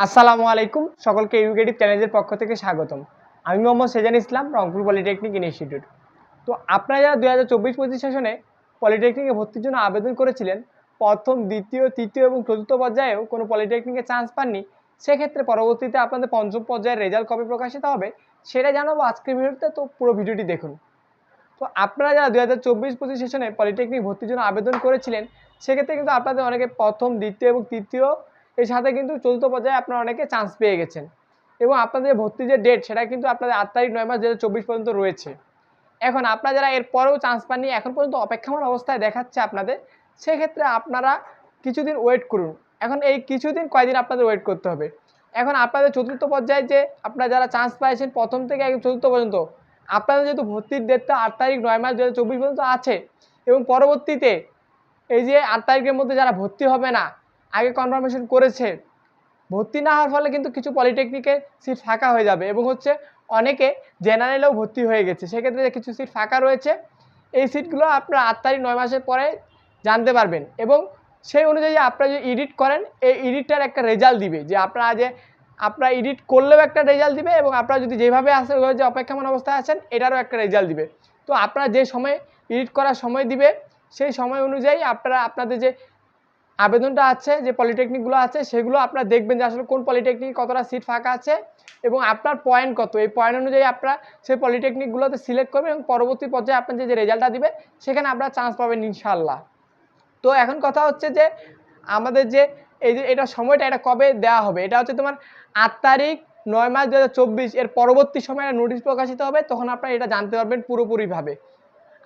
আসসালামু আলাইকুম, সকলকে এডুকেটিভ চ্যালেঞ্জের পক্ষ থেকে স্বাগতম। আমি মোহাম্মদ সেজান ইসলাম, রংপুর পলিটেকনিক ইনস্টিটিউট। তো আপনারা যারা 2024-25 সেশনে পলিটেকনিকে ভর্তির জন্য আবেদন করেছিলেন, প্রথম, দ্বিতীয়, তৃতীয় এবং চতুর্থ পর্যায়েও কোনো পলিটেকনিকে চান্স পাননি, সেক্ষেত্রে পরবর্তীতে আপনাদের পঞ্চম পর্যায়ের রেজাল্ট কবে প্রকাশিত হবে সেটা জানাবো আজকের ভিডিওতে। তো পুরো ভিডিওটি দেখুন। তো আপনারা যারা 2024-25 সেশনে পলিটেকনিক ভর্তির জন্য আবেদন করেছিলেন, সেক্ষেত্রে কিন্তু আপনাদের অনেকে প্রথম, দ্বিতীয় এবং তৃতীয়, এর সাথে কিন্তু চতুর্থ পর্যায়ে আপনারা অনেকে চান্স পেয়ে গেছেন। এবং আপনাদের ভর্তির যে ডেট সেটা কিন্তু আপনাদের 8 তারিখ 9 মাস 2024 পর্যন্ত রয়েছে। এখন আপনারা যারা এরপরেও চান্স পাননি, এখন পর্যন্ত অপেক্ষমান অবস্থায় দেখাচ্ছে আপনাদের, সেক্ষেত্রে আপনারা কিছুদিন ওয়েট করুন। এখন এই কিছুদিন কয়দিন আপনাদের ওয়েট করতে হবে। এখন আপনাদের চতুর্থ পর্যায়ে যে আপনারা যারা চান্স পাইছেন প্রথম থেকে একদম চতুর্থ পর্যন্ত, আপনাদের যেহেতু ভর্তির ডেটটা 8 তারিখ 9 মাস 2024 পর্যন্ত আছে, এবং পরবর্তীতে এই যে 8 তারিখের মধ্যে যারা ভর্তি হবে না, আগে কনফার্মেশন করেছে, ভর্তি না হওয়ার ফলে কিন্তু কিছু পলিটেকনিকে সিট ফাঁকা হয়ে যাবে, এবং অনেকে জেনারেলেও ভর্তি হয়ে গেছে, সেক্ষেত্রে কিছু সিট ফাঁকা রয়েছে। এই সিটগুলো আপনারা 8 তারিখ 9 মাসের পরে জানতে পারবেন, এবং সেই অনুযায়ী আপনারা যদি এডিট করেন, এই এডিটটার একটা রেজাল্ট দিবে, যে আপনারা এডিট করলেও একটা রেজাল্ট দিবে, এবং আপনারা যদি যেভাবে আসে ওইভাবে যে অপেক্ষমান অবস্থায় আছেন এটারও একটা রেজাল্ট দিবে। তো আপনারা যে সময় এডিট করার সময় দিবে, সেই সময় অনুযায়ী আপনারা আপনাদের যে আবেদনটা আছে, যে পলিটেকনিকগুলো আছে, সেগুলো আপনারা দেখবেন যে আসলে কোন পলিটেকনিক কতটা সিট ফাঁকা আছে এবং আপনার পয়েন্ট কত। এই পয়েন্ট অনুযায়ী আপনারা সেই পলিটেকনিকগুলোতে সিলেক্ট করবেন, এবং পরবর্তী পর্যায়ে আপনার যে রেজাল্টটা দিবে সেখানে আপনারা চান্স পাবেন ইনশাআল্লাহ। তো এখন কথা হচ্ছে যে আমাদের যে এই যে এটা সময়টা এটা কবে দেওয়া হবে, এটা হচ্ছে তোমার 8 তারিখ 9 মাস 2024, এর পরবর্তী সময়ে নোটিশ প্রকাশিত হবে, তখন আপনারা এটা জানতে পারবেন পুরোপুরিভাবে।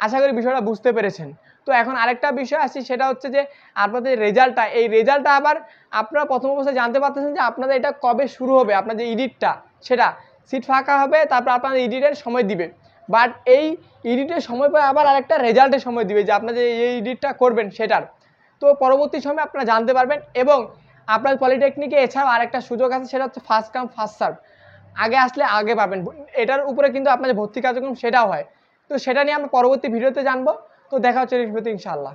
আশা করি বিষয়টা বুঝতে পেরেছেন। তো এখন আরেকটা বিষয় আসি, সেটা হচ্ছে যে আপনাদের রেজাল্টটা, এই রেজাল্টটা আবার আপনারা প্রথম অবস্থায় জানতে পারতেছেন যে আপনাদের এটা কবে শুরু হবে, আপনাদের এডিটটা, সেটা সিট ফাঁকা হবে, তারপর আপনাদের এডিটের সময় দিবে। বাট এই এডিটের সময় পরে আবার আরেকটা রেজাল্টের সময় দিবে, যে আপনাদের এই এডিটটা করবেন সেটার। তো পরবর্তী সময় আপনারা জানতে পারবেন, এবং আপনার পলিটেকনিকে এছাড়াও আরেকটা সুযোগ আছে, সেটা হচ্ছে ফার্স্ট কাম ফার্স্ট সার্ভ, আগে আসলে আগে পাবেন। এটার উপরে কিন্তু আপনাদের ভর্তি কার্যক্রম সেটাও হয়। তো সেটা নিয়ে আমরা পরবর্তী ভিডিওতে জানবো। তো দেখা হচ্ছে নেক্সট ভিডিওতে ইনশাআল্লাহ।